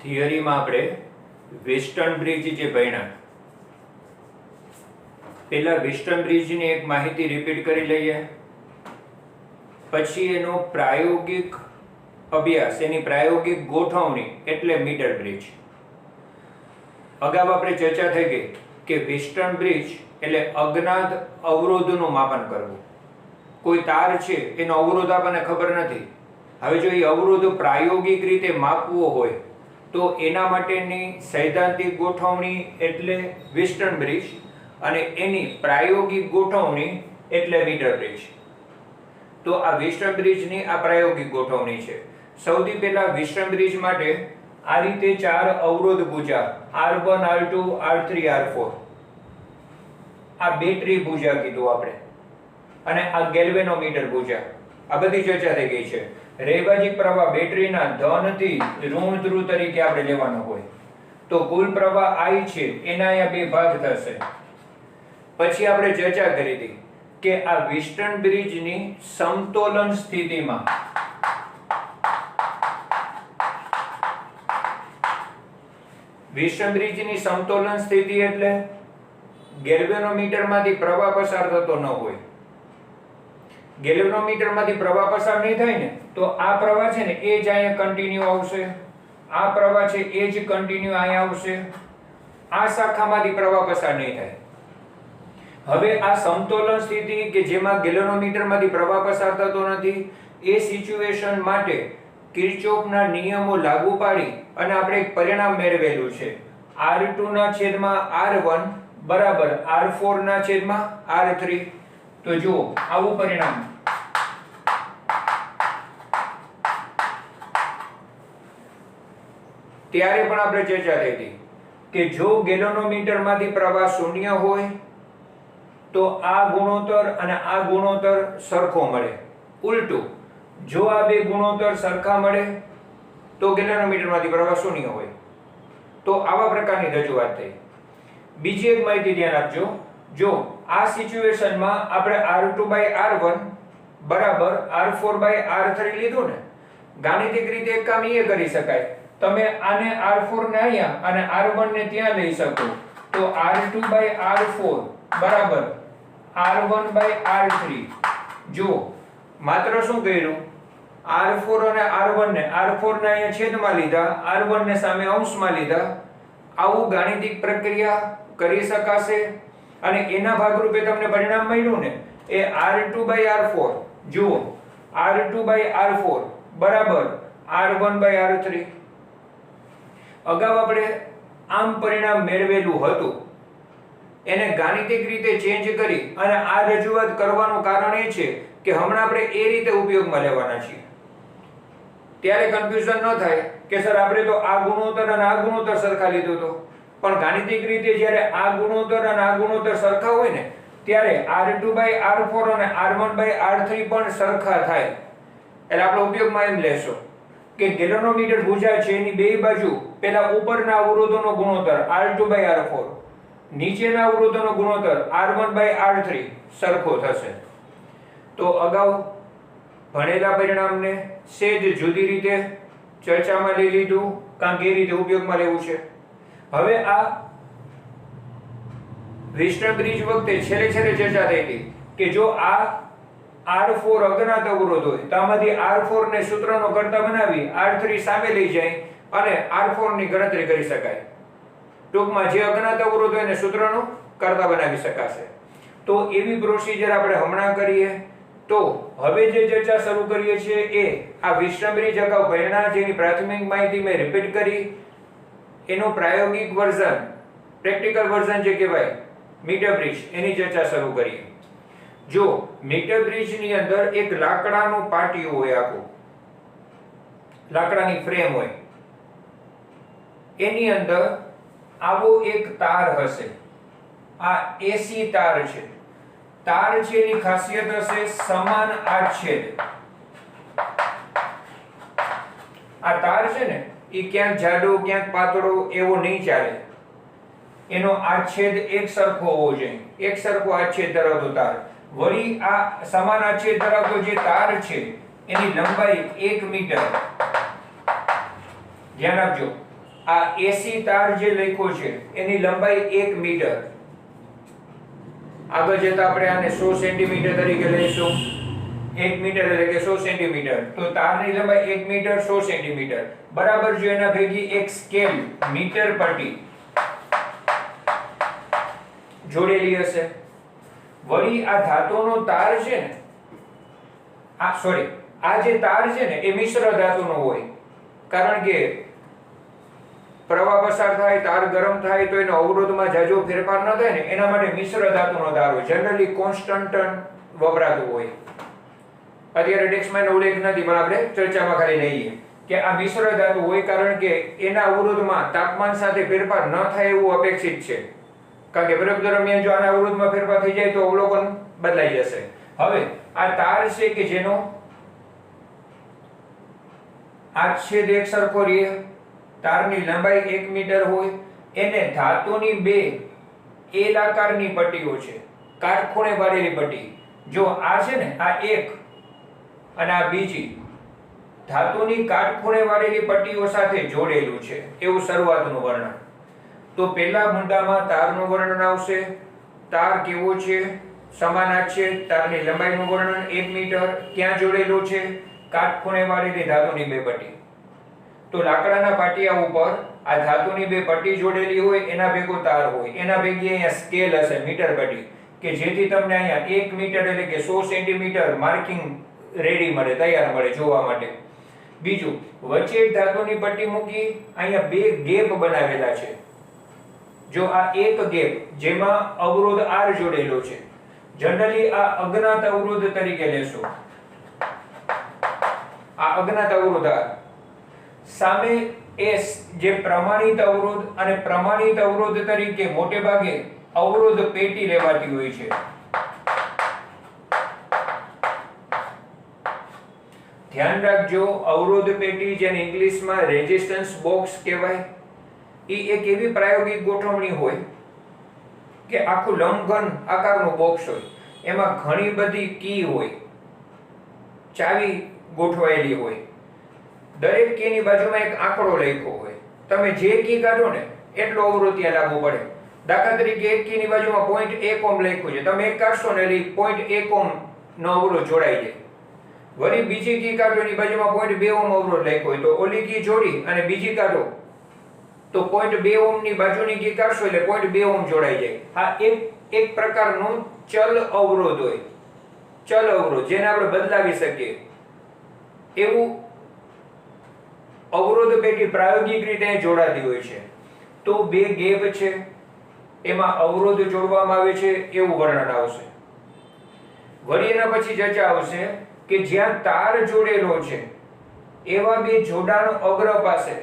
થિયરીમાં આપણે western bridge જે ભણ્યા, પહેલા વેસ્ટર્ન બ્રિજની એક માહિતી રિપીટ કરી લઈએ, પછી એનો પ્રાયોગિક અભ્યાસ, એની પ્રાયોગિક ગોઠવણી એટલે મીટર બ્રિજ. અગાઉ આપણે ચર્ચા થઈ ગઈ કે વેસ્ટર્ન બ્રિજ એટલે અજ્ઞાત અવરોધનું માપન કરવું. કોઈ તાર છે એનો અવરોધ આપણને ખબર નથી. હવે જો એ અવરોધ પ્રાયોગિક રીતે માપવો હોય તો એના માટેની સૈદ્ધાંતિક ગોઠવણી એટલે વેસ્ટર્ન બ્રિજ અને એની પ્રાયોગિક ગોઠવણી એટલે મીટર બ્રિજ. તો આ વેસ્ટર્ન બ્રિજની આ પ્રાયોગિક ગોઠવણી છે. સૌથી પહેલા વેસ્ટર્ન બ્રિજ માટે આ રીતે ચાર અવરોધ ભુજા R1 R2 R3 R4 આ બેટરી ભુજા કીધું આપણે, અને આ ગેલ્વેનોમીટર ભુજા. આ બધી ચર્ચા થઈ ગઈ છે. રૈવાજિક પ્રવાહ બેટરીના ધન થી ઋણ ધ્રુવ તરીકે આપણે લેવાનો હોય તો કુલ પ્રવાહ I છે એના અહીંયા બે ભાગ થશે. પછી આપણે ચર્ચા કરી હતી કે આ વેસ્ટર્ન બ્રિજની સમતોલન સ્થિતિમાં વેસ્ટર્ન બ્રિજની સમતોલન સ્થિતિ એટલે ગેલ્વેનોમીટરમાંથી પ્રવાહ પસાર થતો ન હોય. ગેલ્વેનોમીટરમાંથી પ્રવાહ પસાર નહીં થાય ને તો આ પ્રવાહ છે ને એ જ અહીંયા કન્ટિન્યુ આવશે, આ પ્રવાહ છે એ જ કન્ટિન્યુ અહીંયા આવશે, આ શાખામાંથી પ્રવાહ પસાર નહીં થાય. હવે આ સમતોલન સ્થિતિ કે જેમાં ગેલ્વેનોમીટરમાંથી પ્રવાહ પસાર થતો નથી, એ સિચ્યુએશન માટે કિર્ચોફના નિયમો લાગુ પાડી અને આપણે એક પરિણામ મેળવેલું છે. R2 ના છેદમાં R1 બરાબર R4 ના છેદમાં R3. તો જુઓ આવું પરિણામ. ત્યારે પણ આપણે ચર્ચા થઈ હતી કે જો ગેલ્વેનોમીટરમાંથી પ્રવાહ શૂન્ય હોય તો આ ગુણોત્તર અને આ ગુણોત્તર સરખો મળે. ઉલટું જો આ બે ગુણોત્તર સરખા મળે તો ગેલ્વેનોમીટરમાંથી પ્રવાહ શૂન્ય હોય. તો આવા પ્રકારની રજૂઆત થઈ. બીજી એક માહિતી ધ્યાન આપજો. જો આ સિચ્યુએશનમાં આપણે R2/R1 બરાબર R4/R3 લીધું ને, ગાણિતિક રીતે એક કામ એ કરી શકાય, તમે આને R4 ને અહીંયા અને R1 ને ત્યાં લઈ શકો તો R2/R4 બરાબર R1/R3. જો માત્ર શું કર્યું, R4 અને R1 ને R4 ને અહીંયા છેદમાં લીધા, R1 ને સામે અંશમાં લીધા. આવું ગાણિતિક પ્રક્રિયા કરી શકાશે અને એના ભાગરૂપે તમને પરિણામ મળ્યું ને એ R2/R4. જુઓ R2/R4 બરાબર R1/R3. અગાઉ આપણે આમ પરિણામ મેળવેલું હતું, એને ગાણિતિક રીતે ચેન્જ કરી અને આ રજૂઆત કરવાનું કારણ એ છે કે હમણાં આપણે એ રીતે ઉપયોગમાં લેવાના છીએ. ત્યારે કન્ફ્યુઝન ન થાય કે સર આપણે તો આ ગુણોત્તર અને આ ગુણોત્તર સરખા લીધો હતો, પણ ગાણિતિક રીતે જ્યારે આ ગુણોત્તર અને આ ગુણોત્તર સરખા હોય ને ત્યારે R2/R4 અને R1/R3 પણ સરખા થાય. એટલે આપણે ઉપયોગમાં એમ લેશો કે ગેલ્વેનોમીટર ભુજા છે એની બે બાજુ પહેલા ઉપરના અવરોધોનો ગુણોત્તર R2/R4, નીચેના અવરોધોનો ગુણોત્તર R1/R3 સરખો થશે. તો અગાઉ ભણેલા પરિણામને સેજ જુદી રીતે ચર્ચામાં લઈ લીધું, કારણ કે એ રીતે ઉપયોગમાં લેવું છે. હવે આ વેસ્ટર્ન બ્રિજ વખતે છેલ્લે ચર્ચા થઈ હતી કે જો આ R4 અજ્ઞાત અવરોધ હોય તો આમાંથી R4 ને સૂત્રનો કર્તા બનાવી R3 સામે લઈ જાય અને R4 ની ગણતરી કરી શકાય. ટૂંકમાં જે અજ્ઞાત અવરોધ હોય એને સૂત્રનો કર્તા બનાવી શકાશે. તો એવી પ્રોસિજર આપણે હમણાં કરીએ. તો હવે જે ચર્ચા શરૂ કરીએ છીએ એ આ વેસ્ટર્ન બ્રિજ અગાઉ ભણ્યા જેની પ્રાથમિક માહિતી મેં રિપીટ કરી, એનું પ્રાયોગિક વર્ઝન, પ્રેક્ટિકલ વર્ઝન જે કહેવાય મીટર બ્રિજ, એની ચર્ચા શરૂ કરીએ. જો મીટર બ્રિજની અંદર એક લાકડાનું પાટિયું હોય, આખું લાકડાની ફ્રેમ હોય, એની અંદર આવો એક તાર હશે. આ AC તાર છે. તાર છે એની ખાસિયત હશે સમાન આડછેદ. આ તાર છે ને એ ક્યાંક જાડો ક્યાંક પાતળો એવો નહીં ચાલે. એનો આડછેદ એક સરખો હોવો જોઈએ, એક સરખો આડછેદ ધરાવતો તાર. વળી આ સમાન આડછેદ ધરાવતો જે તાર છે એની લંબાઈ 1 મીટર. ધ્યાન આપજો, આ એસી તાર જે લખ્યો છે એની લંબાઈ 1 મીટર. આગળ જતા આપણે આને 100 સેન્ટીમીટર તરીકે લઈશું. 1 મીટર એટલે કે 100 સેન્ટીમીટર. તો તારની લંબાઈ 1 મીટર 100 સેન્ટીમીટર બરાબર. જો એના ભેગી એક સ્કેલ મીટર પટ્ટી જોડેલી હશે. વળી આ ધાતુનો તાર છે ને, આ જે તાર છે ને એ મિશ્ર ધાતુનો હોય. કારણ કે પ્રવાહ પસાર થાય, તાર ગરમ થાય તો એનો અવરોધમાં જાજો ફેરફાર ન થાય ને એના માટે મિશ્ર ધાતુનો તાર હોય. જનરલી કોન્સ્ટન્ટ વપરાતું હોય. અત્યારે ટેક્સ્ટમાં એનો ઉલ્લેખ નથી પણ આપણે ચર્ચામાં ખાલી લઈએ કે આ મિશ્ર ધાતુ હોય કારણ કે એના અવરોધમાં તાપમાન સાથે ફેરફાર ન થાય એવું અપેક્ષિત છે. કારણ કે પ્રયોગ દરમિયાન જો આના અવરોધમાં ફેરફાર થઈ જાય તો અવલોકન બદલાઈ જશે. હવે આ તાર છે કે જેનો આછેદ એક સરખો રહે, તારની લંબાઈ 1 મીટર હોય, એને ધાતુની બે એલ આકારની પટ્ટીઓ છે, કાટખૂણે વાળેલી પટ્ટી. જો આ છે ને આ એક અને આ બીજી ધાતુની કાટખૂણે વાળેલી પટ્ટીઓ સાથે જોડેલું છે એવું શરૂઆતનું વર્ણન. તો પહેલા મુદ્દામાં તારનું વર્ણન આવશે. તાર કેવો છે? સમાન છે. તારની લંબાઈનું વર્ણન 1 મીટર, ક્યાં જોડેલું છે? કાટખૂણે વાળેલી ધાતુની બે પટ્ટી. તો લાકડાના પાટિયા ઉપર આ ધાતુની બે પટ્ટી જોડેલી હોય, એના ભેગો તાર હોય, એના ભેગી અહીંયા સ્કેલ હશે મીટર પટ્ટી કે જેથી તમને અહીંયા 1 મીટર એટલે કે 100 સેન્ટીમીટર માર્કિંગ રેડી મળે, તૈયાર મળે જોવા માટે. બીજું, વચ્ચે ધાતુની પટ્ટી મૂકી અહીંયા બે ગેપ બનાવેલા છે. જો આ એક ગેપ જેમાં અવરોધ R જોડેલો છે, જનરલી આ અજ્ઞાત અવરોધ તરીકે લેશો. આ અજ્ઞાત અવરોધ R. સામે S જે પ્રમાણિત અવરોધ, અને પ્રમાણિત અવરોધ તરીકે મોટે ભાગે અવરોધ પેટી લેવાતી હોય છે. ધ્યાન રાખજો, અવરોધ પેટી જેને ઇંગ્લિશમાં રેઝિસ્ટન્સ બોક્સ કહેવાય, એ એક એવી પ્રાયોગિક ગોઠવણી હોય કે આખું લંબઘન આકારનું બોક્સ હોય, એમાં ઘણી બધી કી હોય, ચાવી ગોઠવાયેલી હોય. દરેક કીની બાજુમાં એક આંકડો લખ્યો હોય. તમે જે કી કાઢો ને એટલો અવરોધ ત્યાં લાગુ પડે. દાખલા તરીકે એક કીની બાજુમાં 0.1 ઓહ્મ લખ્યું છે, તમે એક કાઢશો ને એટલે 0.1 ઓહ્મ નો અવરોધ જોડાઈ જાય. વળી બીજી કી કાઢો એની બાજુમાં 0.2 ઓહ્મ અવરોધ લખ્યો હોય તો ઓલી કી જોડી અને બીજી કાઢો તો 0.2 ઓહ્મ ની બાજુની કી કાઢશો એટલે 0.2 ઓહ્મ જોડાઈ જાય. આ એક પ્રકારનું ચલ અવરોધ હોય. ચલ અવરોધ જેને આપણે બદલાવી શકીએ એવું અવરોધ પેટી પ્રાયોગિક રીતે જોડાતી હોય છે. તો બે ગેપ છે, એમાં અવરોધ જોડવામાં આવે છે એવું વર્ણન આવશે. વળી એના પછી ચર્ચા આવશે કે જ્યાં તાર જોડેલો છે એવા બે જોડાણ અગ્ર પાસે,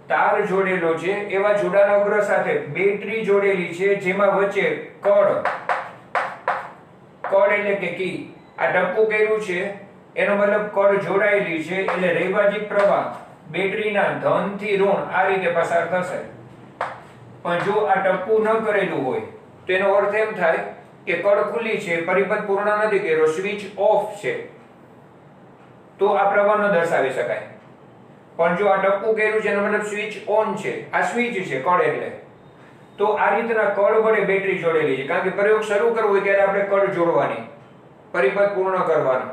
તાર જોડેલો છે એવા જોડાણ અગ્ર સાથે બેટરી જોડેલી છે જેમાં વચ્ચે કળ એટલે કે કી, આ ટપકું કર્યું છે એનો મતલબ કળ જોડાયેલી છે એટલે રૈવાજિક પ્રવાહ બેટરીના ધન થી ઋણ આ રીતે પસાર થશે. પણ જો આ ટપકું ન કરેલું હોય તો એનો અર્થ એમ થાય કે કળ ખુલ્લી છે, પરિપથ પૂર્ણ નથી કર્યો, સ્વિચ ઓફ છે, તો આ પ્રવાહ ન દર્શાવી શકાય. પણ જો આ ટપકું કર્યું છે એનો મતલબ સ્વિચ ઓન છે, આ સ્વિચ છે કળ એટલે. તો આ રીતના કળ વડે બેટરી જોડેલી છે. કારણ કે પ્રયોગ શરૂ કરવો હોય ત્યારે આપણે કળ જોડવાની, પરિપથ પૂર્ણ કરવાનો,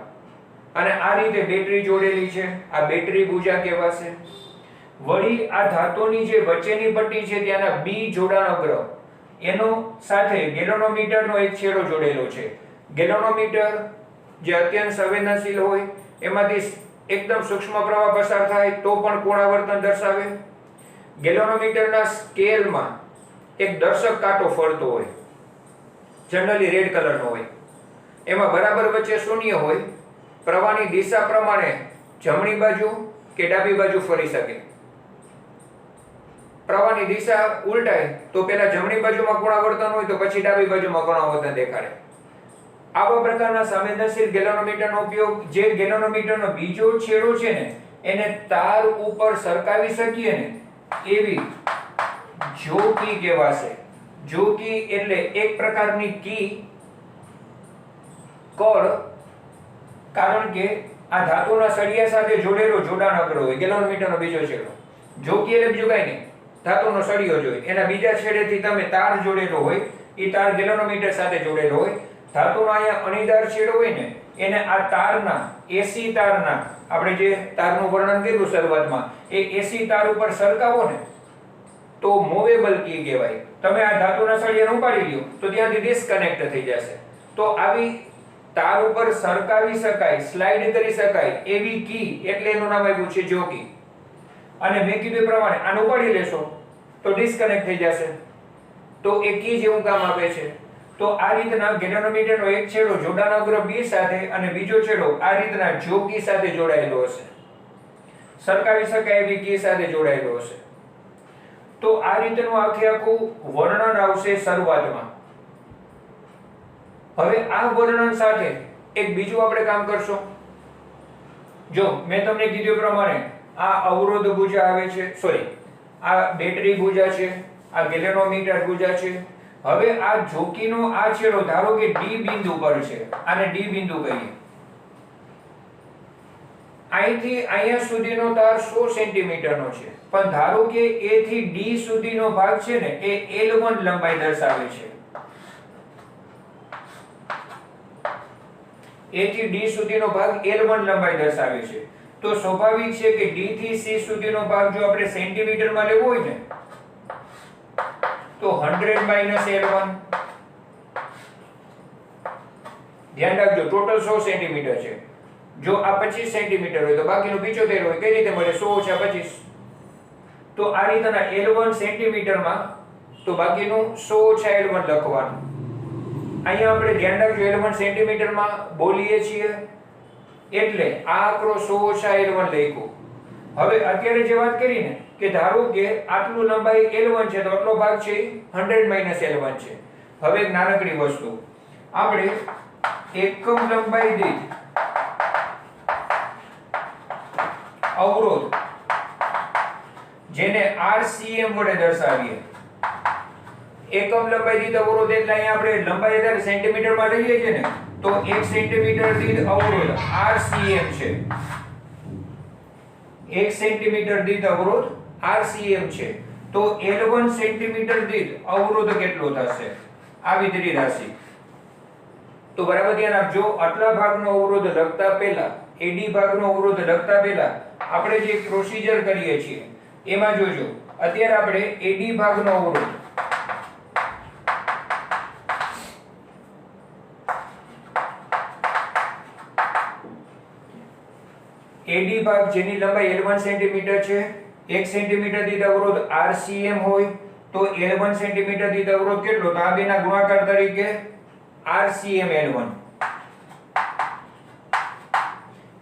અને આ રીતે બેટરી જોડેલી છે. આ બેટરી ભુજા કહેવાશે. વળી આ ધાતુની જે વચ્ચેની પટ્ટી છે ત્યાંના બી જોડાણ અગ્ર એનો સાથે ગેલ્વેનોમીટરનો એક છેડો જોડેલો છે. ગેલ્વેનોમીટર જે અત્યંત સંવેદનશીલ હોય, એમાંથી એકદમ સૂક્ષ્મ પ્રવાહ પસાર થાય તો પણ કોણાવર્તન દર્શાવે. ગેલ્વેનોમીટરના સ્કેલમાં એક દર્શક કાંટો ફરતો હોય, જનરલી રેડ કલરનો હોય, એમાં બરાબર વચ્ચે શૂન્ય હોય. પ્રવાહની દિશા પ્રમાણે જમણી બાજુ કે ડાબી બાજુ ફરી શકે. પ્રવાહની દિશા ઉલટાય તો પહેલા જમણી બાજુમાં કોણાવર્તન હોય તો પછી ડાબી બાજુમાં કોણાવર્તન દેખાડે. આવા પ્રકારના સંવેદનશીલ ગેલ્વેનોમીટરનો ઉપયોગ, જે ગેલ્વેનોમીટરનો બીજો છેડો છે ને એને તાર ઉપર સરકાવી શકીએ ને એવી જોકી કહેવાશે. જોકી એટલે એક પ્રકારની કી, કળ, કારણ કે આ ધાતુના સળિયા સાથે જોડેલો જોડાણ અગ્ર હોય, ગેલ્વેનોમીટરનો બીજો છેડો. જોકી એટલે બીજું કાંઈ નહીં, ધાતુનો સળિયો જોઈએ, એના બીજા છેડેથી તમે તાર જોડેલો હોય, એ તાર ગેલ્વેનોમીટર સાથે જોડેલો હોય. ધાતુનો અહીંયા અણીદાર છેડો હોય ને, એને આ તારના એસી તારના, આપણે જે તારનું વર્ણન કર્યું શરૂઆતમાં, એ એસી તાર ઉપર સરકાવો ને તો મૂવેબલ કી કહેવાય. તમે આ ધાતુના સળિયાને ઉપાડી લ્યો તો ત્યાંથી ડિસ્કનેક્ટ થઈ જશે. તો આવી તાર ઉપર સરકાવી શકાય, સ્લાઇડ કરી શકાય એવી કી એટલે એનું નામ આવ્યું છે જોકી. અને મેં કીધું એ પ્રમાણે આને ઉપાડી લેશો તો ડિસ્કનેક્ટ થઈ જશે. તો એ કી જેવું કામ આપે છે. તો આ રીતના ગેલ્વેનોમીટરનો એક છેડો જોડાણ અગ્ર B સાથે અને બીજો છેડો આ રીતના જોકી સાથે જોડાયેલો હશે, સરકાવી શકાય એવી કી સાથે જોડાયેલો હશે. તો આ રીતનું આખું વર્ણન આવશે શરૂઆતમાં. હવે આ વર્ણન સાથે એક બીજું આપણે કામ કરશું. જો મેં તમને કીધું પ્રમાણે આ અવરોધ ભુજા આવે છે, સોરી આ બેટરી ભુજા છે, આ ગેલ્વેનોમીટર ભુજા છે. હવે આ જોકીનો આ છેડો ધારો કે D બિંદુ પર છે, આને D બિંદુ કહીએ. અહીંથી અહીંયા સુધીનો તાર 100 સેન્ટીમીટરનો છે, પણ ધારો કે A થી D સુધીનો ભાગ છે ને એ L1 લંબાઈ દર્શાવે છે. A થી D સુધીનો ભાગ L1 લંબાઈ દર્શાવે છે. તો સ્વાભાવિક છે કે D થી C સુધીનો ભાગ જો આપણે સેન્ટીમીટરમાં લેવો હોય ને તો 100 - L1. ધ્યાન રાખજો ટોટલ 100 સેન્ટીમીટર છે. જો આ 25 સેન્ટીમીટર હોય તો બાકીનું 75 હોય. કઈ રીતે મળે? 100 - 25. તો આ રીતના L1 સેન્ટીમીટરમાં તો બાકીનું 100 - L1 લખવાનું. અહીંયા આપણે ધ્યાન રાખજો L1 સેન્ટીમીટરમાં બોલીએ છીએ એટલે આ આંકડો 100 - L1 લખ્યો. હવે અત્યારે જે વાત કરી ને કે ધારો કે આટલું લંબાઈ L1 છે તો આટલો ભાગ છે 100 - L1 છે. હવે એક નાનકડી વસ્તુ, આપણે એકમ લંબાઈ દીઠ અવરોધ જેને RCM વડે દર્શાવીએ. એકમ લંબાઈ દીઠ અવરોધ એટલે અહીંયા આપણે લંબાઈ અત્યારે સેન્ટીમીટરમાં લઈએ છીએ ને તો 1 સેન્ટીમીટર દીઠ અવરોધ RCM છે. 1 સેન્ટીમીટર દીઠ અવરોધ RCM છે. તો L1 સેન્ટીમીટર દીઠ અવરોધ કેટલો થશે? આવી ત્રી રાશિ. તો બરાબર ધ્યાન રાખજો. આટલા ભાગનો અવરોધ લખતા પહેલા, AD ભાગનો અવરોધ લખતા પહેલા આપણે જે પ્રોસિજર કરીએ છીએ એમાં જોજો. અત્યારે આપણે AD ભાગનો અવરોધ AD ભાગ જેની લંબાઈ L1 સેન્ટીમીટર છે, 1 સેન્ટીમીટર દીઠ અવરોધ RCM હોય તો L1 સેન્ટીમીટર દીઠ અવરોધ કેટલો? તો આ બેના ગુણાકાર તરીકે RCM L1.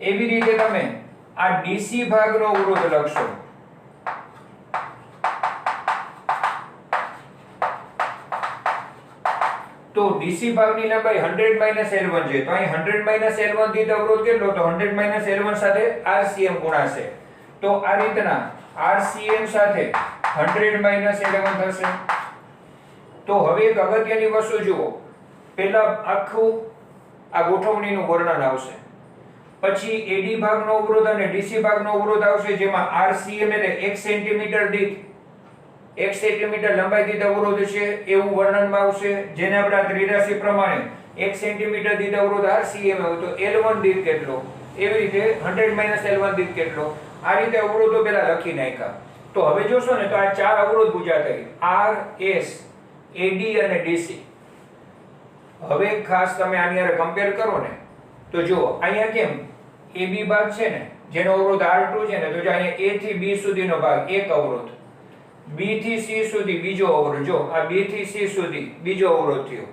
એવી રીતે તમે આ DC ભાગનો અવરોધ લખશો. તો DC ભાગની લંબાઈ 100 - L1 છે. તો અહીં 100 - L1 દીઠ અવરોધ કેટલો? તો 100 - L1 સાથે RCM ગુણાશે. તો આ રીતના RCM સાથે 100 - L1 થશે. તો હવે એક અગત્યની વસ્તુ જુઓ. પહેલા આખું આ ગોઠવણીનું વર્ણન આવશે, પછી AD ભાગનો અવરોધ અને DC ભાગનો અવરોધ આવશે જેમાં RCM એટલે 1 સેન્ટીમીટર દીઠ 1 સેન્ટીમીટર લંબાઈ દીઠ અવરોધ છે એવું વર્ણનમાં આવશે. જેને આપણે આ ત્રિરાશિ પ્રમાણે 1 સેન્ટીમીટર દીઠ અવરોધ RCM હોય તો L1 દીઠ કેટલો, એવી રીતે 100 - L1 દીઠ કેટલો. આ રીતે અવરોધો પહેલા લખી નાખ્યા. તો હવે જોશો ને તો આ ચાર અવરોધ ભુજા થઈ R, S, AD અને DC. હવે ખાસ તમે આની હારે કમ્પેર કરો ને તો જો અહીંયા કેમ AB ભાગ છે ને જેનો અવરોધ R2 છે ને, તો જો અહીંયા A થી B સુધીનો ભાગ એક અવરોધ, B થી C સુધી બીજો અવરોધ. જો આ B થી C સુધી બીજો અવરોધ થયો,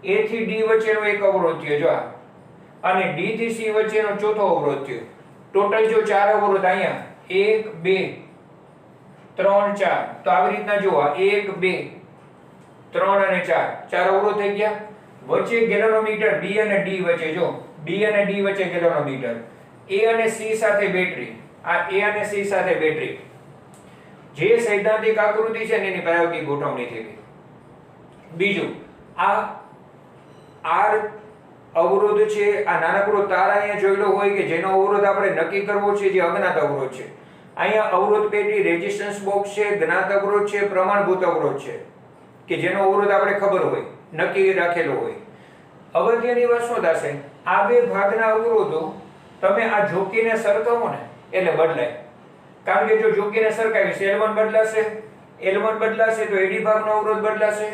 A થી D વચ્ચેનો એક અવરોધ થયો જો આ, અને D થી C વચ્ચેનો ચોથો અવરોધ થયો. ટોટલ જો ચાર અવરોધ અહીંયા 1 2 3 4. તો આવી રીતના જો આ 1 2 3 અને 4 ચાર અવરોધ થઈ ગયા. વચ્ચે ગેલ્વેનોમીટર B અને D વચ્ચે, જો B અને D વચ્ચે ગેલ્વેનોમીટર, A અને C સાથે બેટરી, આ A અને C સાથે બેટરી. જે સૈદ્ધાંતિક આકૃતિ છે ને એની પ્રાયોગિક ગોઠવણી થઈ ગઈ. બીજું આ R અવરોધ છે, આ નાનકડો તાર અહીંયા જોયેલો હોય કે જેનો અવરોધ આપણે નક્કી કરવો છે, જે અજ્ઞાત અવરોધ છે. અહીંયા અવરોધ પેટી, રેઝિસ્ટન્સ બોક્સ છે, જ્ઞાત અવરોધ છે, પ્રમાણભૂત અવરોધ છે કે જેનો અવરોધ આપણે ખબર હોય, નક્કી રાખેલો હોય. અગત્યની વાત શું થશે, આ બે ભાગના અવરોધો તમે આ જોકીને સરખાવો ને એટલે બદલાય. કારણ કે જો જોકીને સરખાવીશ, L1 બદલાશે, L1 બદલાશે તો AD ભાગનો અવરોધ બદલાશે,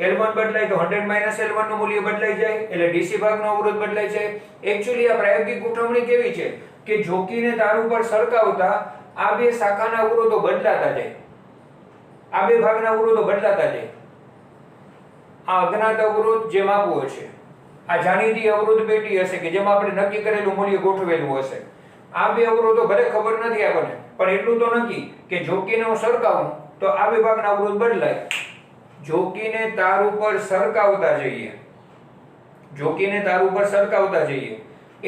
L1 બદલાય તો 100 - L1 નું મૂલ્ય બદલાઈ જાય એટલે DC ભાગનો અવરોધ બદલાઈ જાય. એકચ્યુઅલી આ પ્રાયોગિક ગોઠવણી કેવી છે કે જોકીને તાર ઉપર સરખાવતા આ બે શાખાના અવરોધો બદલાતા જાય, આ બે ભાગના અવરોધો બદલાતા જાય. આ અજ્ઞાત અવરોધ જે માપવો છે, આ જાણીતી અવરોધ પેટી હશે કે જેમાં આપણે નક્કી કરેલું મૂલ્ય ગોઠવેલું હશે. આ બે અવરોધો ભલે ખબર નથી આપણને, પણ એટલું તો નક્કી કે જોકીને હું સરખાવું તો આ બે ભાગના અવરોધ બદલાય. જોકીને તાર ઉપર સરખાવતા જઈએ, જોકીને તાર ઉપર સરખાવતા જઈએ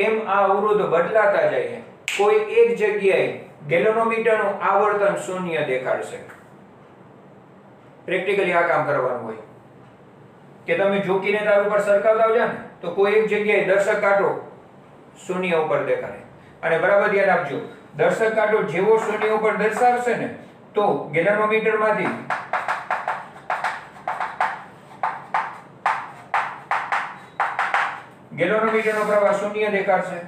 એમ આ અવરોધ બદલાતા જાય. કોઈ એક જગ્યાએ ગેલ્વેનોમીટરનું આવર્તન શૂન્ય દેખાડશે. પ્રેક્ટિકલી આ કામ કરવાનું હોય કે તમે જોકીને તાર ઉપર સરખાવતા જાવ ને તો કોઈ એક જગ્યાએ દર્શક કાંટો શૂન્ય ઉપર દેખાડે. અને બરાબર ધ્યાન આપજો, દર્શક કાંટો જેવો શૂન્ય ઉપર દર્શાવશે ને તો ગેલ્વેનોમીટરમાંથી ગેલ્વેનોમીટરનો પ્રવાહ શૂન્ય દેખાડશે.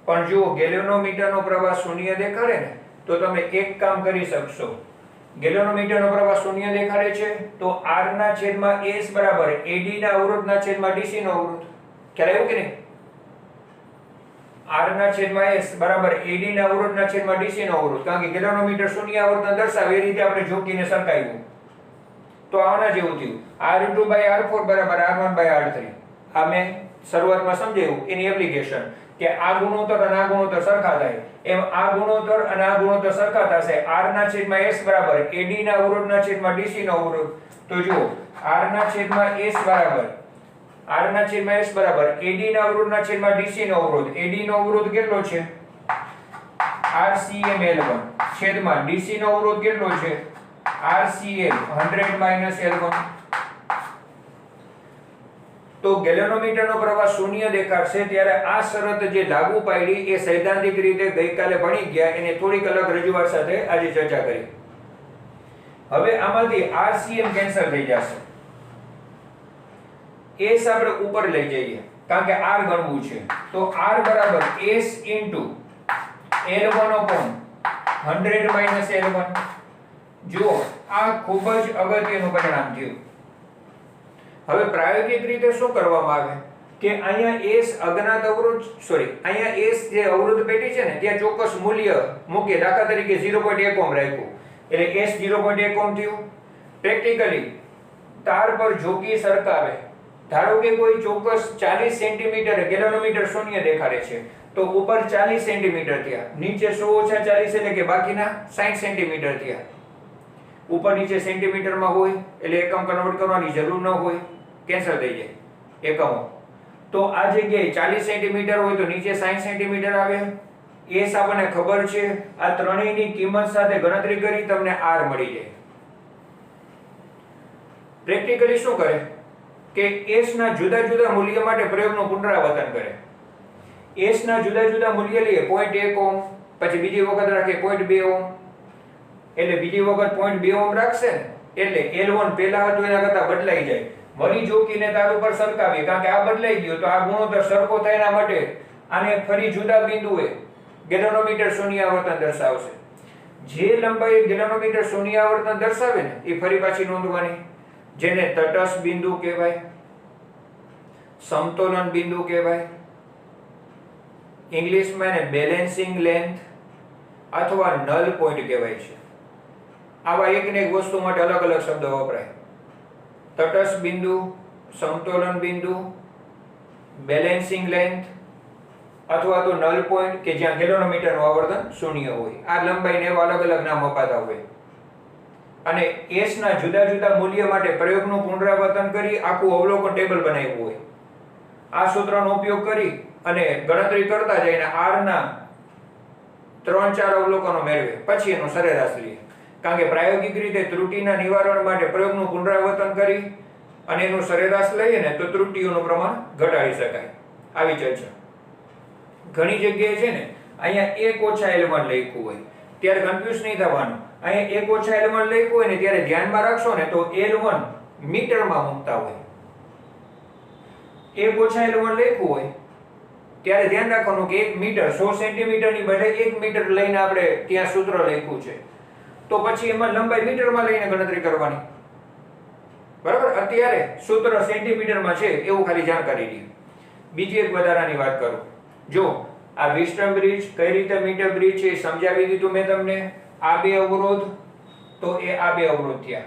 પણ જો ગેલ્વેનોમીટરનો પ્રવાહ શૂન્ય દેખાડે ને તો તમે એક કામ કરી શકશો. ગેલ્વેનોમીટરનો પ્રવાહ શૂન્ય દેખાડે છે તો R ના છેદમાં S બરાબર AD ના અવરોધના છેદમાં DC નો અવરોધ. ખ્યાલ આવ્યો કે નહીં? R ના છેદમાં S બરાબર AD ના અવરોધના છેદમાં DC નો અવરોધ. કારણ કે ગેલ્વેનોમીટર શૂન્ય આવર્તન દર્શાવે એ રીતે આપણે જોકીને સરખાવ્યું તો આના જેવું થયું. R2/R4 બરાબર R1/R3. આ મેં શરૂઆતમાં સમજાવ્યું એની એપ્લિકેશન કે આ ગુણોત્તર અને આ ગુણોત્તર સરખા થાય એમ આ ગુણોત્તર અને આ ગુણોત્તર સરખા થશે. R ના છેદમાં S બરાબર AD ના અવરોધના છેદમાં DC નો અવરોધ. તો જુઓ R ના છેદમાં S બરાબર AD ના અવરોધના છેદમાં DC નો અવરોધ. AD નો અવરોધ કેટલો છે? RCM L1 છેદમાં DC નો અવરોધ કેટલો છે? RCM 100 - L1. તો ગેલ્વેનોમીટરનો પ્રવાહ શૂન્ય દેખાડશે ત્યારે આ શરત જે લાગુ પાડી એ સૈદ્ધાંતિક રીતે ગઈકાલે ભણી ગયા, એને થોડીક અલગ રજૂઆત સાથે આજે ચર્ચા કરી. હવે આમાંથી RCM કેન્સલ થઈ જશે, S આપણે ઉપર લઈ જઈએ કારણ કે R ગણવું છે. તો R બરાબર S L1/100 - L1. જો આ ખૂબ જ અગત્યનું પરિણામ થયું. હવે પ્રાયોગિક રીતે શું કરવામાં આવે કે અહીંયા S અજ્ઞાત અવરોધ અહીંયા S જે અવરોધ પેટી છે ને ત્યાં ચોક્કસ મૂલ્ય મૂકીએ. દાખલા તરીકે 0.1 ઓહ્મ રાખ્યું એટલે S 0.1 ઓહ્મ થયું. પ્રેક્ટિકલી તાર પર જોકી સરકાવે, ધારો કે કોઈ ચોક્કસ 40 સેન્ટીમીટર ગેલ્વેનોમીટર શૂન્ય દેખાડે છે તો ઉપર 40 સેન્ટીમીટર થયા, નીચે 100 - 40 એટલે કે બાકીના 60 સેન્ટીમીટર થયા. ઉપર નીચે સેન્ટીમીટરમાં હોય એટલે એકમ કન્વર્ટ કરવાની જરૂર ન હોય, કેન્સલ થઈ જાય એકમો. તો આ જગ્યાએ 40 સેન્ટીમીટર હોય તો નીચે 60 સેન્ટીમીટર આવે. S આપણને ખબર છે, આ ત્રણેયની કિંમત સાથે ગણતરી કરી તમને R મળી જાય. પ્રેક્ટિકલી શું કરે કે S ના જુદા જુદા મૂલ્ય માટે પ્રયોગનું પુનરાવર્તન કરે. S ના જુદા જુદા મૂલ્ય લઈએ 0.1 ઓહ્મ, પછી બીજી વખત રાખે 0.2 ઓહ્મ, એટલે બીજી વખત 0.2 ઓહ્મ રાખશે ને એટલે L1 પહેલા હતું એના કરતા બદલાઈ જાય. વળી જોકીને તાર ઉપર સરખાવીએ કારણ કે આ બદલાઈ ગયો તો આ ગુણોત્તર સરખો થાય એના માટે આને ફરી જુદા બિંદુએ ગેલ્વેનોમીટર શૂન્ય આવર્તન દર્શાવશે. જે લંબાઈ ગેલ્વેનોમીટર શૂન્ય આવર્તન દર્શાવે ને એ ફરી પાછી નોંધવાની, જેને તટસ્થ બિંદુ કહેવાય, સમતોલન બિંદુ કહેવાય, ઇંગ્લિશમાં એને બેલેન્સિંગ લેન્થ અથવા નલ પોઈન્ટ કહેવાય છે. આવા એકને એક વસ્તુ માટે અલગ અલગ શબ્દ વપરાય. તટસ્થ બિંદુ, સમતોલન બિંદુ, બેલેન્સિંગ લેન્થ અથવા તો નલ પોઈન્ટ કે જ્યાં ગેલ્વેનોમીટરનું આવર્તન શૂન્ય હોય. આ લંબાઈને એવા અલગ અલગ નામ અપાતા હોય. અને S ના જુદા જુદા મૂલ્ય માટે પ્રયોગનું પુનરાવર્તન કરી આખું અવલોકન ટેબલ બનાવ્યું હોય. આ સૂત્રનો ઉપયોગ કરી અને ગણતરી કરતા જઈને R ના 3-4 અવલોકનો મેળવે, પછી એનો સરેરાશ લઈએ. કારણ કે પ્રાયોગિક રીતે ત્રુટિના નિવારણ માટે પ્રયોગનું પુનરાવર્તન કરી અને એનું સરેરાશ લઈએ ને તો ત્રુટિઓનું પ્રમાણ ઘટાડી શકાય. આવી ચર્ચા. ઘણી જગ્યાએ છે ને અહીંયા 1 ઓછા L1 લખ્યું હોય ત્યારે કન્ફ્યુઝ નહીં થવાનું. અહીંયા 1 ઓછા L1 લખ્યું હોય ને ત્યારે ધ્યાનમાં રાખશો ને તો L1 મીટરમાં મૂકતા હોય. 1 ઓછા L1 લખ્યું હોય ત્યારે ધ્યાન રાખવાનું કે 1 મીટર 100 સેન્ટીમીટરની બદલે 1 મીટર લઈને આપણે ત્યાં સૂત્ર લખ્યું છે તો પછી એમાં લંબાઈ મીટરમાં લઈને ગણતરી કરવાની. બરાબર. અત્યારે સૂત્ર સેન્ટીમીટરમાં છે એવું ખાલી જાણકારી દે. બીજી એક વધારાની વાત કરું. જો આ વિસ્ટમ બ્રિજ કઈ રીતે મીટર બ્રિજ છે સમજાવી દીધું મેં તમને. આ બે અવરોધ તો એ આ બે અવરોધ થયા.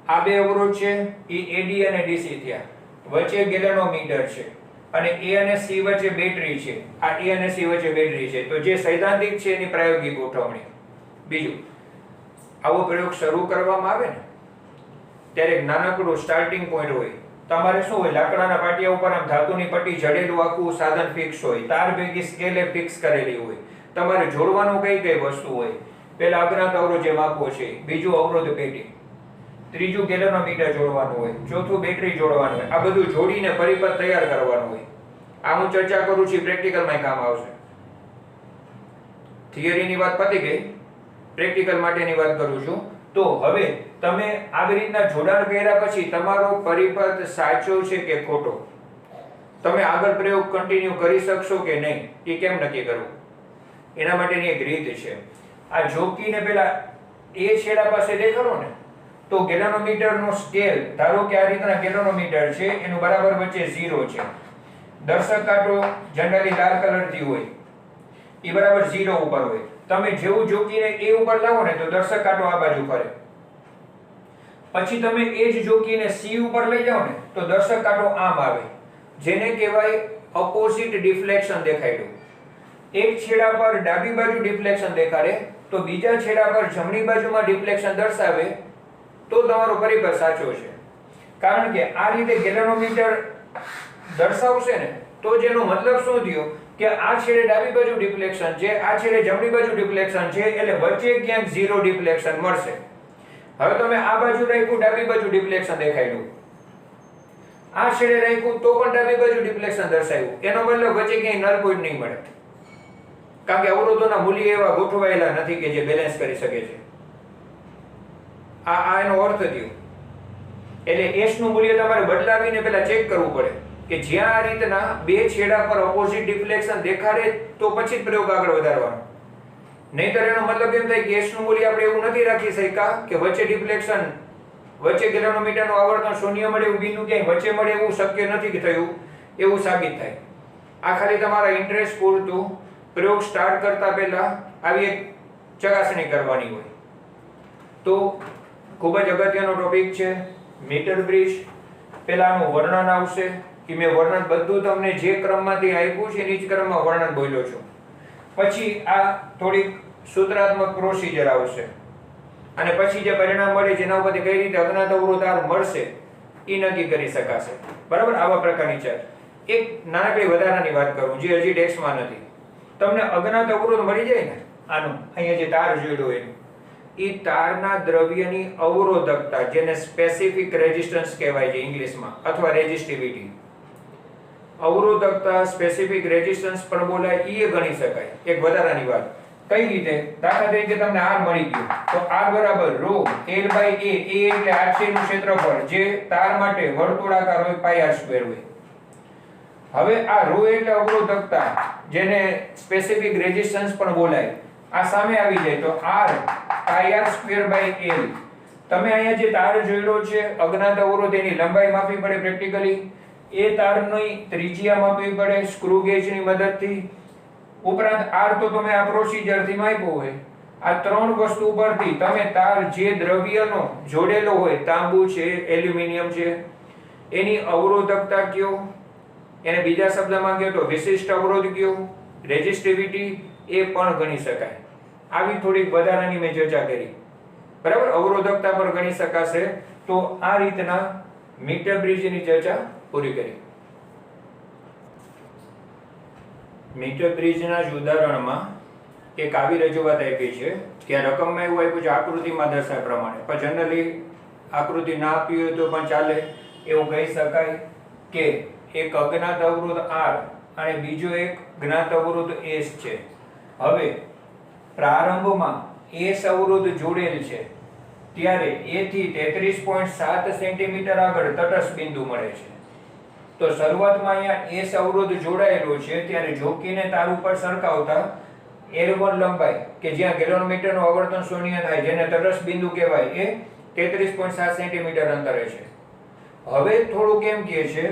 આ બે અવરોધ છે એ AD અને DC થયા. વચ્ચે ગેલેનોમીટર છે અને A અને C વચ્ચે બેટરી છે. આ A અને C વચ્ચે બેટરી છે. તો જે સૈદ્ધાંતિક છે એની પ્રાયોગિક ગોઠવણી. બીજું, આવો પ્રયોગ શરૂ કરવામાં આવે ને ત્યારે એક નાનકડું સ્ટાર્ટિંગ પોઈન્ટ હોય. તમારે શું હોય, લાકડાના પાટિયા ઉપર આમ ધાતુની પટ્ટી જડેલું આખું સાધન ફિક્સ હોય, તાર ભેગી સ્કેલે ફિક્સ કરેલી હોય. તમારે જોડવાનું કઈ કઈ વસ્તુ હોય? પહેલા અજ્ઞાત અવરોધ જે માપવો છે, બીજું અવરોધ પેટી, ત્રીજું ગેલેનોમીટર જોડવાનું હોય, ચોથું બેટરી જોડવાનું હોય. આ બધું જોડીને પરિપથ તૈયાર કરવાનું હોય. આ હું ચર્ચા કરું છું, પ્રેક્ટિકલમાં કામ આવશે. થિયરીની વાત પતી ગઈ, પ્રેક્ટિકલ માટેની વાત કરું છું. તો હવે તમે આવી રીતના જોડાણ કર્યા પછી તમારો પરિપથ સાચો છે કે ખોટો, તમે આગળ પ્રયોગ કન્ટિન્યુ કરી શકશો કે નહીં, એ કેમ નક્કી કરવું? એના માટેની એક રીત છે. આ જોકીને પેલા એ છેડા પાસે દેખાડો ને તો ગેલેનોમીટરનો સ્કેલ, ધારો કે આ રીતના ગેલેનોમીટર છે, એનું બરાબર વચ્ચે 0 છે. દર્શક કાંટો જનરલી લાલ કલરથી હોય, એ બરાબર 0 ઉપર હોય. તમે જેવું જોકીને એ ઉપર લાવો ને તો દર્શક કાંટો આ બાજુ ફરે. પછી તમે એ જ જોકીને C ઉપર લઈ જાઓ ને તો દર્શક કાંટો આમ આવે, જેને કહેવાય ઓપોઝિટ ડિફ્લેક્શન દેખાડ્યું. એક છેડા પર ડાબી બાજુ ડિફ્લેક્શન દેખાડે તો બીજા છેડા પર જમણી બાજુમાં ડિફ્લેક્શન દર્શાવે તો તમારો પરિપથ સાચો છે. કારણ કે આ રીતે ગેલેનોમીટર દર્શાવશે ને તો જેનો મતલબ શું થયો કે આ છેડે ડાબી બાજુ ડિફ્લેક્શન છે, આ છેડે જમણી બાજુ ડિફ્લેક્શન છે, એટલે વચ્ચે ક્યાંક 0 ડિફ્લેક્શન મળશે. હવે તમે આ બાજુ રાખ્યું, ડાબી બાજુ ડિફ્લેક્શન દેખાડ્યું, આ છેડે રાખ્યું તો પણ ડાબી બાજુ ડિફ્લેક્શન દર્શાવ્યું. એનો મતલબ વચ્ચે ક્યાંય નલ પોઈન્ટ નહીં મળે, કારણ કે અવરોધોના મૂલ્ય એવા ગોઠવાયેલા નથી કે જે બેલેન્સ કરી શકે છે. આ એનો અર્થ થયો. એટલે S નું મૂલ્ય તમારે બદલાવીને પહેલા ચેક કરવું પડે કે જ્યાં આ રીતના બે છેડા પર ઓપોઝિટ ડિફ્લેક્શન દેખાડે તો પછી જ પ્રયોગ આગળ વધારવાનો. નહીંતર એનો મતલબ એમ થાય કે S નું મૂલ્ય આપણે એવું નથી રાખી શક્યા કે વચ્ચે ડિફ્લેક્શન, વચ્ચે ગેલેનોમીટરનું આવર્તન શૂન્ય મળે એવું બિંદુ ક્યાંય વચ્ચે મળે એવું શક્ય નથી કે થયું એવું સાબિત થાય. આ ખાલી તમારા ઇન્ટરેસ્ટ પૂરતું પ્રયોગ સ્ટાર્ટ કરતા પહેલા આવી એક ચકાસણી કરવાની હોય. તો ખૂબ જ અગત્યનો ટોપિક છે મીટર બ્રિજ. પહેલાનું વર્ણન આવશે કે મેં વર્ણન બધું તમને જે ક્રમમાંથી આપ્યું છે એ જ ક્રમમાં વર્ણન બોલ્યો છું. પછી આ થોડીક સૂત્રાત્મક પ્રોસિજર આવશે અને પછી જે પરિણામ મળે જેના ઉપરથી કઈ રીતે અજ્ઞાત અવરોધ R મળશે એ નક્કી કરી શકાશે. બરાબર. આવા પ્રકારની ચર્ચા. એક નાનકડી વધારાની વાત કરું જે હજી ટેક્સ્ટમાં નથી. તમને અજ્ઞાત અવરોધ મળી જાય ને, આનું અહીંયા જે તાર જોડ્યો એનું, એ તારના દ્રવ્યની અવરોધકતા, જેને સ્પેસિફિક રેઝિસ્ટન્સ કહેવાય છે ઇંગ્લિશમાં, અથવા રેઝિસ્ટિવિટી. અવરોધકતા, સ્પેસિફિક રેઝિસ્ટન્સ પણ બોલાય, એ ગણી શકાય. એક વધારાની વાત કઈ રીતે? દાખલા તરીકે તમને R મળી ગયું તો R બરાબર ρ L/A. A એટલે આ છેડનું ક્ષેત્રફળ જે તાર માટે વર્તુળાકાર હોય, πr² હોય. હવે આ ρ એટલે અવરોધકતા, જેને સ્પેસિફિક રેઝિસ્ટન્સ પણ બોલાય, આ સામે આવી જાય તો R πr²/L. તમે અહીંયા જે તાર જોડ્યો છે અજ્ઞાત અવરોધ, એની લંબાઈ માપવી પડે પ્રેક્ટિકલી, એ તારની ત્રિજ્યા માપવી પડે સ્ક્રૂ ગેજની મદદથી. ઉપરાંત R તો તમે આ પ્રોસિજરથી માપ્યો હોય. આ ત્રણ વસ્તુ પરથી તમે તાર જે દ્રવ્યનો જોડેલો હોય, તાંબુ છે, એલ્યુમિનિયમ છે, એની અવરોધકતા કયો, એને બીજા શબ્દમાં કહો તો વિશિષ્ટ અવરોધ કયો, રેઝિસ્ટિવિટી, એ પણ ગણી શકાય. આવી થોડીક વધારાની મેં ચર્ચા કરી. બરાબર. અવરોધકતા પણ ગણી શકાશે. તો આ રીતના મીટર બ્રિજની ચર્ચા પૂરી કરી. મીટર બ્રિજના જ ઉદાહરણમાં એક આવી રજૂઆત આપી છે કે આ રકમમાં એવું આપ્યું છે આકૃતિમાં દર્શાવ્યા પ્રમાણે, પણ જનરલી આકૃતિ ના આપી હોય તો પણ ચાલે. એવું કહી શકાય કે એક અજ્ઞાત અવરોધ R અને બીજો એક જ્ઞાત અવરોધ S છે. હવે પ્રારંભમાં S અવરોધ જોડેલ છે ત્યારે A થી 33.7 સેન્ટીમીટર આગળ તટસ્થ બિંદુ મળે છે. તો શરૂઆતમાં અહીંયા S અવરોધ જોડાયેલો છે ત્યારે જોકીને તાર ઉપર સરખાવતા L1 લંબાઈ કે જ્યાં ગેલોનમીટરનું આવર્તન શૂન્ય થાય જેને તટસ્થ બિંદુ કહેવાય એ 33.7 સેન્ટીમીટર અંતરે છે. હવે થોડુંક એમ કહે છે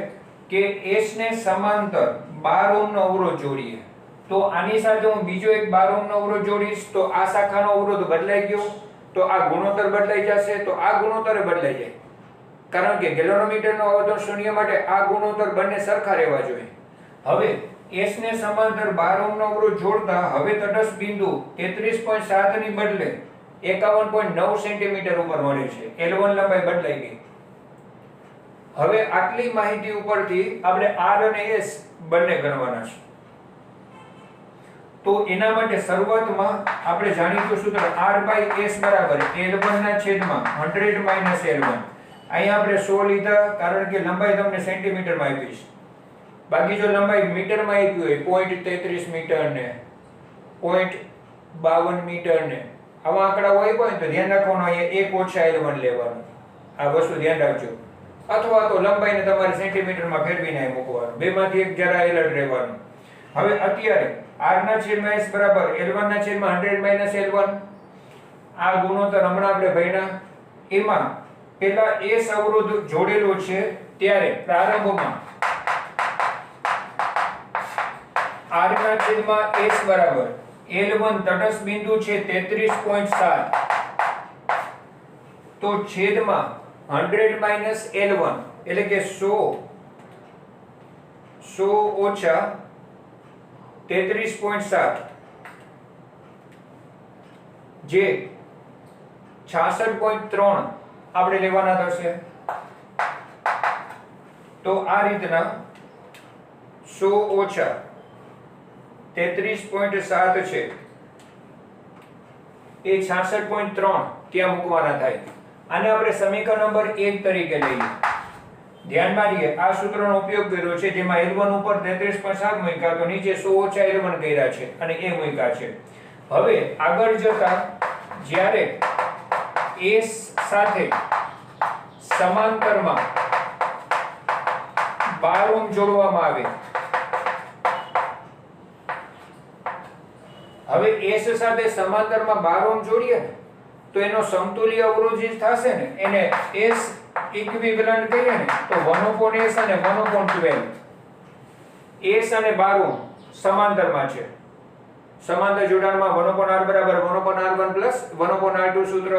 કે S ને સમાંતર 12 ઓહ્મનો અવરોધ જોડીએ. તો આની સાથે હું બીજો એક 12 ઓહ્મનો અવરોધ જોડીશ તો આ શાખાનો અવરોધ બદલાઈ ગયો, તો આ ગુણોત્તર બદલાઈ જશે, તો આ ગુણોત્તર બદલાઈ જાય. કારણ કે ગેલોનોમીટરનો આવર્તન શૂન્ય માટે આ ગુણોત્તર બંને સરખા રહેવા જોઈએ. હવે S ને સમાંતર 12 ઓહ્મનો અવરોધ જોડતા હવે તટસ્થ બિંદુ 33.7 ની બદલે 51.9 સેન્ટીમીટર ઉપર મળે છે. L1 લંબાઈ બદલાઈ ગઈ. હવે આટલી માહિતી ઉપરથી આપણે R અને S બંને ગણવાના છે. તો એના માટે શરૂઆતમાં આપણે જાણીતું સૂત્ર R/S બરાબર L1 ના છેદમાં 100 માઈનસ L1. અહીંયા આપણે 100 લીધા કારણ કે લંબાઈ તમને સેન્ટીમીટરમાં આપી છે. બાકી જો લંબાઈ મીટરમાં આપી હોય 0.33 મીટર ને 0.52 મીટર ને આવા આંકડા હોય તો ધ્યાન રાખવાનું અહીંયા 1 ઓછા L1 લેવાનું. આ વસ્તુ ધ્યાન રાખજો. અથવા તો લંબાઈને તમારે સેન્ટીમીટરમાં ફેરવીને મૂકવાનું. બેમાંથી એક જરા એલર્ટ રહેવાનું. હવે અત્યારે R ના છેદમાં S બરાબર L1 ના છેદમાં 100 માઈનસ L1. આ ગુણોત્તર હમણાં આપણે ભણ્યા. એમાં પેલા S અવરોધ જોડેલો છે ત્યારે પ્રારંભમાં R ના છેદમાં S બરાબર L1 તટસ્થ બિંદુ છે 33.7. તો છેદમાં 100 માઈનસ L1 એટલે કે 100 ઓછા 33.7 જે 66.3 આપણે લેવાના થશે. તો આ રીતના 100 ઓછા 33.7 છે એ 66.3 ત્યાં મૂકવાના થાય. આને આપણે સમીકરણ નંબર 1 તરીકે લઈએ. ધ્યાનમાં રાખીએ આ સૂત્રનો ઉપયોગ કર્યો છે જેમાં L1 ઉપર 33.7 મૂક્યા તો નીચે 100 ઓછા L1 કર્યા છે અને એ મૂક્યા છે. હવે આગળ જતા જ્યારે S સાથે સમાંતરમાં 12 ઓહ્મ જોડવામાં આવે. હવે S સાથે સમાંતરમાં 12 ઓહ્મ જોડીએ ને તો એનો સમતુલ્ય અવરોધ જે થશે ને એને S ઇક્વિવેલન્ટ કહીએ ને તો 1/S અને 1/12. S અને 12 ઓહ્મ સમાંતરમાં છે. સમાંતર જોડાણમાં 1/R બરાબર 1/R1 પ્લસ 1/R2 સૂત્ર.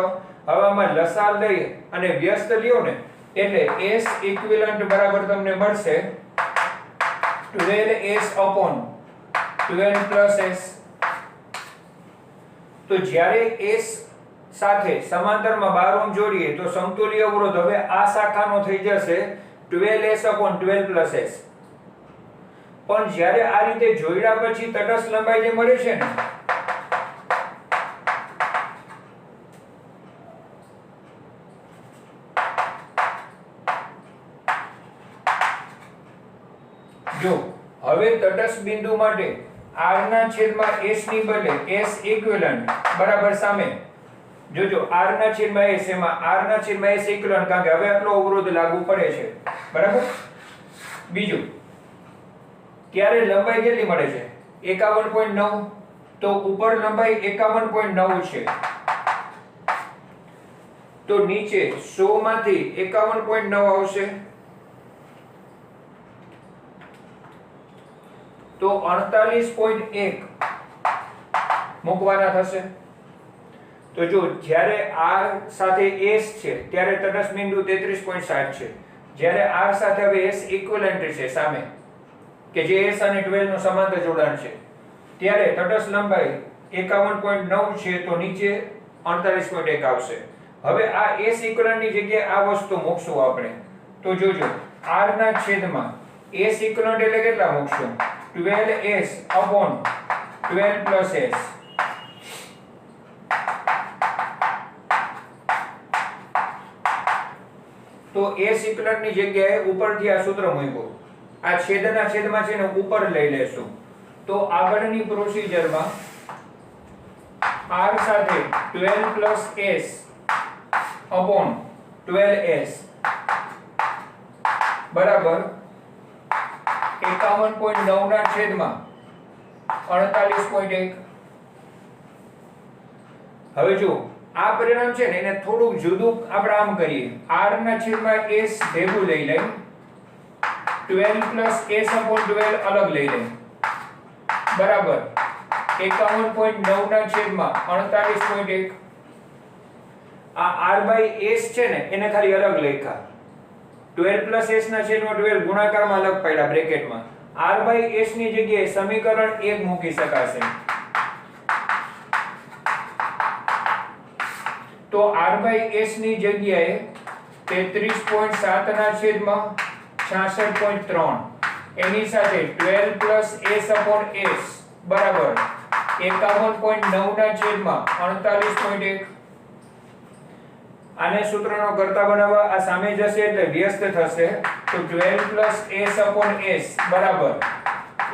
હવે આમાં લસાઅ લઈ અને વ્યસ્ત લ્યો ને એટલે S ઇક્વિવેલન્ટ બરાબર તમને મળશે 12S/12 પ્લસ S. તો જ્યારે S સાથે સમાંતરમાં 12 ઓહ્મ જોડીએ તો સમતુલ્ય અવરોધ હવે આ શાખાનો થઈ જશે 12S/12 પ્લસ S. પણ જ્યારે આ રીતે જોડ્યા પછી તટસ્થ લંબાઈ જે મળે છે ને જો હવે તટસ્થ બિંદુ માટે R ના છેદમાં S ની બદલે S ઇક્વિવેલન્ટ બરાબર સામે જોજો R ના છેદમાં S એમાં R ના છેદમાં S ઇક્વિવેલન્ટ કારણ કે હવે આટલો અવરોધ લાગુ પડે છે બરાબર. બીજું ત્યારે લંબાઈ કેટલી મળે છે 51.9. તો ઉપર લંબાઈ 51.9 છે તો નીચે 100 માંથી 51.9 આવશે તો 48.1 મૂકવાના થશે. તો જો જ્યારે R સાથે S છે ત્યારે તટસ્થ બિંદુ 33.7 છે. જ્યારે R સાથે હવે S ઇક્વિવેલન્ટ છે સામે કે જે S અને 12 નું સમાંતર જોડાણ છે ત્યારે તટસ્થ લંબાઈ 51.9 છે તો નીચે 48.1 આવશે. હવે આ S ઇક્વિવેલન્ટ ની જગ્યાએ આ વસ્તુ મૂકશું આપણે. તો જોજો R ના છેદમાં S ઇક્વિવેલન્ટ એટલે કેટલા મૂકશું 12S/12 પ્લસ S. તો S ઇક્વિવેલન્ટ ની જગ્યાએ ઉપરથી આ સૂત્ર મૂક્યું આ છેદના છેદમાં છે ને ઉપર લઈ લેશું. તો આગળની પ્રોસિજરમાં r સાથે 12 s upon 12s બરાબર 51.9 ના છેદમાં 48.1. હવે જો આ પરિણામ છે ને એને થોડું જુદું આપણે આમ કરીએ. r ના છેદમાં s ભેગું લઈ લઈએ, 12 s upon 12 અલગ લઈ લઈએ બરાબર 51.9 ના છેદમાં 48.1. આ r by s છે ને એને ખાલી અલગ લખ્યા. 12 s ના છેદમાં 12 ગુણાકારમાં અલગ પાડ્યા બ્રેકેટમાં. r by s ની જગ્યાએ સમીકરણ 1 મૂકી શકાશે. તો r by s ની જગ્યાએ 33.7 ના છેદમાં 66.3 એની સાથે 12 s upon s બરાબર 51.9 ના છેદમાં 48.1. આને સૂત્રનો કરતા બનાવવા આ સામે જશે એટલે વ્યસ્ત થશે. તો 12 s upon s બરાબર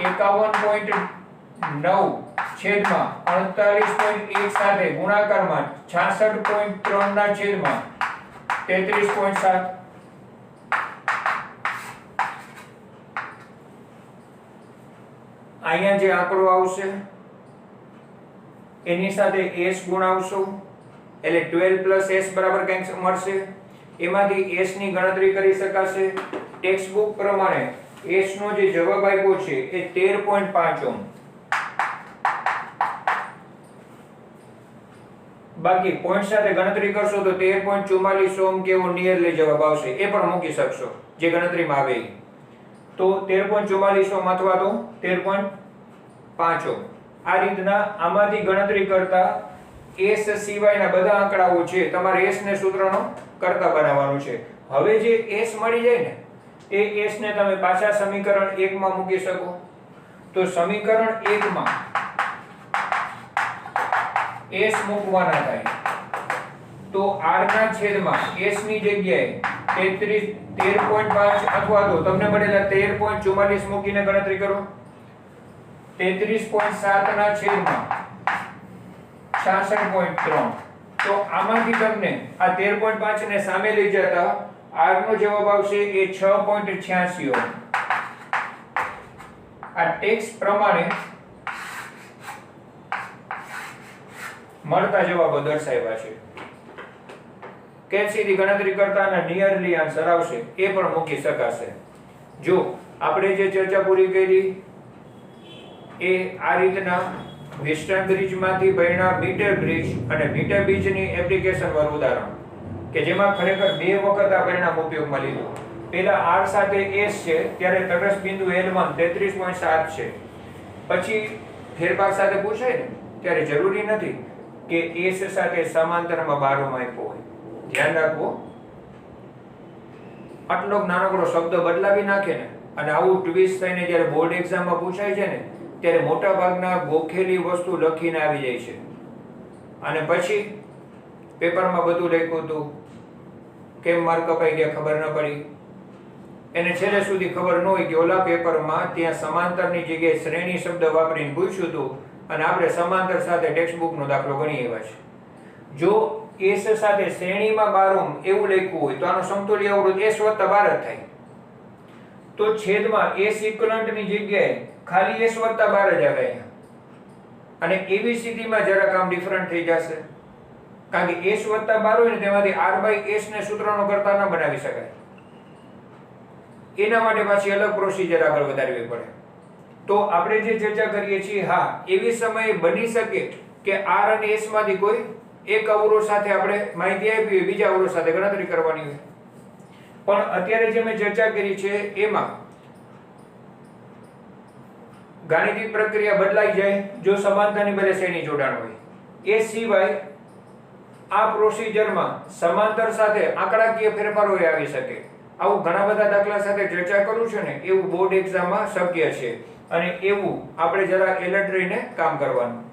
51.9 છેદમાં 48.1 સાથે ગુણાકારમાં 66.3 ના છેદમાં 33.7. અહીંયા જે આંકડો આવશે એની સાથે s ગુણાવશું એટલે 12 s બરાબર કંઈક મળશે. એમાંથી s ની ગણતરી કરી શકાશે. ટેક્સ્ટ બુક પ્રમાણે s નો જે જવાબ આપ્યો છે એ 13.5 ઓહ્મ. બાકી પોઈન્ટ સાથે ગણતરી કરશો તો 13.44 ઓહ્મ કેવો નિયરલી જવાબ આવશે એ પણ મૂકી શકશો જે ગણતરીમાં આવે. તો 13.44 ઓહ્મ અથવા તો 13.5 ઓહ્મ. આ રીતના આમાંથી ગણતરી કરતા s સિવાયના બધા આંકડાઓ છે તમારે s ને સૂત્રનો કરતા બનાવવાનું છે. હવે જે s મળી જાય ને એ s ને તમે પાછા સમીકરણ 1 માં મૂકી શકો. તો સમીકરણ 1 માં s મૂકવાના થાય તો r ના છેદમાં s ની જગ્યાએ 13.5 અથવા તો તમને મળેલા 13.44 મૂકીને ગણતરી કરો. 33.7 ના છેદમાં 66.3. તો આમાંથી તમને આ 13.5 ને સામે લઈ જતા r નો જવાબ આવશે એ 6.86 ઓહ્મ. આ ટેક્સ્ટ પ્રમાણે મળતા જવાબો દર્શાવ્યા છે. કેસીથી ગણતરી કરતાના નિયરલી આન્સર આવશે એ પણ મૂકી શકાશે. જો આપણે જે ચર્ચા પૂરી કરી એ આ રીતના વેસ્ટર્ન બ્રિજ માંથી ભણ્યા મીટર બ્રિજ અને મીટર બ્રિજની એપ્લિકેશન વાળું ઉદાહરણ કે જેમાં ખરેખર બે વખત આ પરિણામ ઉપયોગમાં લીધું. પહેલા r સાથે s છે ત્યારે તટસ્થ બિંદુ L1 33.7 છે. પછી ફેરફાર સાથે પૂછાય ને ત્યારે જરૂરી નથી કે s સાથે સમાંતરમાં 12 ઓહ્મ આપ્યો હોય. ધ્યાન રાખો આટલો નાનકડો શબ્દ બદલાવી નાખે ને અને આવું ટ્વિસ્ટ થઈને જ્યારે બોર્ડ એક્ઝામમાં પૂછાય છે ને ત્યારે મોટા ભાગના ગોખેલી વસ્તુ લખીને આવી જાય છે અને પછી પેપરમાં બધું લખ્યું હતું કેમ માર્ક કપાઈ ગયા ખબર ન પડી. એને છેલ્લે સુધી ખબર ન હોય કે ઓલા પેપરમાં ત્યાં સમાંતરની જગ્યાએ શ્રેણી શબ્દ વાપરીને પૂછ્યું હતું અને આપણે સમાંતર સાથે ટેક્સ્ટ બુકનો દાખલો ગણી આવ્યા છે. જો s સાથે શ્રેણીમાં 12 ઓહ્મ એવું લખ્યું હોય તો આનો સમતુલ્ય અવરોધ s + 12 જ થાય. તો છેદમાં s ઇક્વિવેલન્ટ ની જગ્યાએ ખાલી s + 12 જ આવે અહીંયા. અને એવી સ્થિતિમાં જરાક આમ ડિફરન્ટ થઈ જશે કારણ કે s + 12 હોય ને તેમાંથી r by s ને સૂત્રનો કરતા ન બનાવી શકાય. એના માટે પાછી અલગ પ્રોસિજર આગળ વધારવી પડે. તો આપણે જે ચર્ચા કરીએ છીએ હા એવી સમયે બની શકે કે r અને s માંથી કોઈ એક અવરોધ સાથે આપણે માહિતી આપી હોય બીજા અવરોધ સાથે ગણતરી કરવાની હોય. પણ અત્યારે જે મેં ચર્ચા કરી છે એમાં ગાણિતિક પ્રક્રિયા બદલાઈ જાય જો સમાંતરની બદલે શ્રેણી જોડાણ હોય. એ સિવાય આ પ્રોસિજરમાં સમાંતર સાથે આંકડાકીય ફેરફારો આવી શકે. આવું ઘણા બધા દાખલા સાથે ચર્ચા કરું છું ને એવું બોર્ડ એક્ઝામમાં શક્ય છે અને એવું આપણે જરા એલર્ટ રહીને કામ કરવાનું.